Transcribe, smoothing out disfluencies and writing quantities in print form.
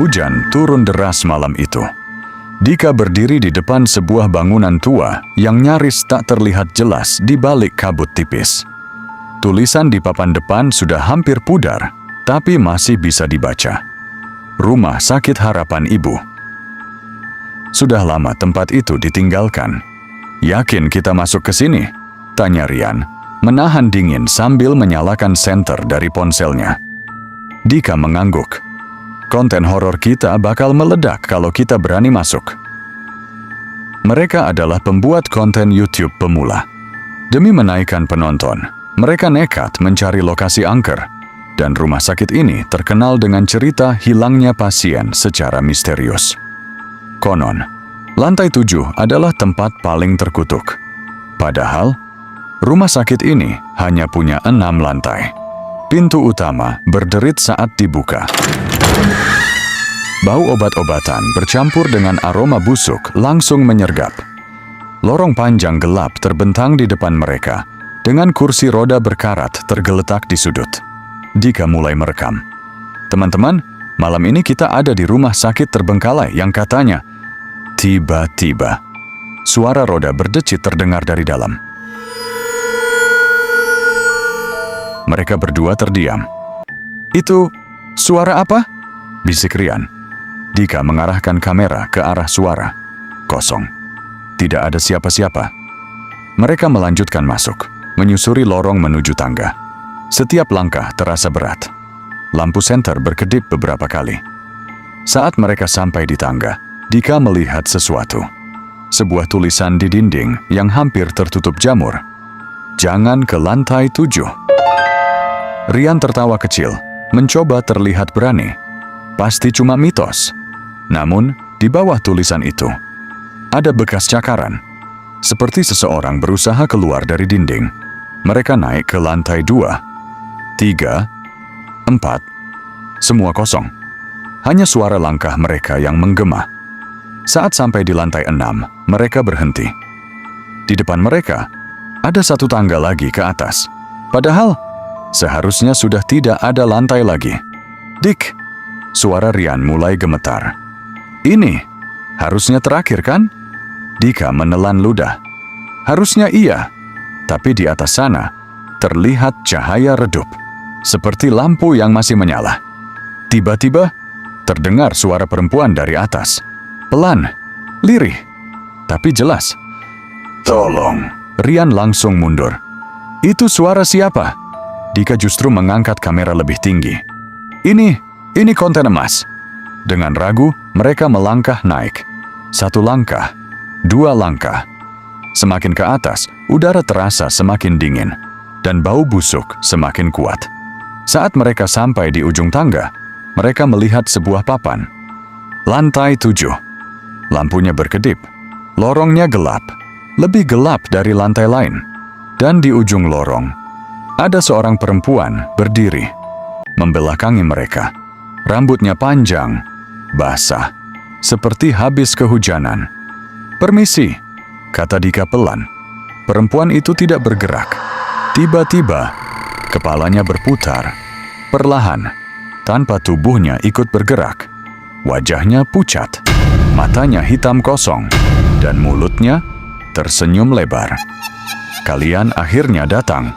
Hujan turun deras malam itu. Dika berdiri di depan sebuah bangunan tua yang nyaris tak terlihat jelas di balik kabut tipis. Tulisan di papan depan sudah hampir pudar, tapi masih bisa dibaca. Rumah Sakit Harapan Ibu. Sudah lama tempat itu ditinggalkan. Yakin kita masuk ke sini? Tanya Rian, menahan dingin sambil menyalakan senter dari ponselnya. Dika mengangguk. Konten horor kita bakal meledak kalau kita berani masuk. Mereka adalah pembuat konten YouTube pemula. Demi menaikkan penonton, mereka nekat mencari lokasi angker. Dan rumah sakit ini terkenal dengan cerita hilangnya pasien secara misterius. Konon, lantai 7 adalah tempat paling terkutuk. Padahal, rumah sakit ini hanya punya 6 lantai. Pintu utama berderit saat dibuka. Bau obat-obatan bercampur dengan aroma busuk langsung menyergap. Lorong panjang gelap terbentang di depan mereka, dengan kursi roda berkarat tergeletak di sudut. Dika mulai merekam. Teman-teman, malam ini kita ada di rumah sakit terbengkalai yang katanya. Tiba-tiba, suara roda berdecit terdengar dari dalam. Mereka berdua terdiam. Itu suara apa? Bisik Rian. Dika mengarahkan kamera ke arah suara. Kosong. Tidak ada siapa-siapa. Mereka melanjutkan masuk, menyusuri lorong menuju tangga. Setiap langkah terasa berat. Lampu senter berkedip beberapa kali. Saat mereka sampai di tangga, Dika melihat sesuatu. Sebuah tulisan di dinding yang hampir tertutup jamur. Jangan ke lantai 7. Rian tertawa kecil, mencoba terlihat berani. Pasti cuma mitos. Namun, di bawah tulisan itu, ada bekas cakaran. Seperti seseorang berusaha keluar dari dinding. Mereka naik ke lantai 2, 3, 4. Semua kosong. Hanya suara langkah mereka yang menggema. Saat sampai di lantai 6, mereka berhenti. Di depan mereka, ada satu tangga lagi ke atas. Padahal, seharusnya sudah tidak ada lantai lagi. Dik, suara Rian mulai gemetar. Ini harusnya terakhir kan? Dika menelan ludah. Harusnya iya, tapi di atas sana terlihat cahaya redup, seperti lampu yang masih menyala. Tiba-tiba, terdengar suara perempuan dari atas. Pelan, lirih, tapi jelas. Tolong. Rian langsung mundur. Itu suara siapa? Dika justru mengangkat kamera lebih tinggi. Ini konten emas. Dengan ragu, mereka melangkah naik. 1 langkah, 2 langkah. Semakin ke atas, udara terasa semakin dingin, dan bau busuk semakin kuat. Saat mereka sampai di ujung tangga, mereka melihat sebuah papan. Lantai 7. Lampunya berkedip. Lorongnya gelap, lebih gelap dari lantai lain. Dan di ujung lorong, ada seorang perempuan berdiri, membelakangi mereka. Rambutnya panjang, basah, seperti habis kehujanan. Permisi, kata Dika pelan. Perempuan itu tidak bergerak. Tiba-tiba, kepalanya berputar, perlahan, tanpa tubuhnya ikut bergerak. Wajahnya pucat, matanya hitam kosong, dan mulutnya tersenyum lebar. Kalian akhirnya datang.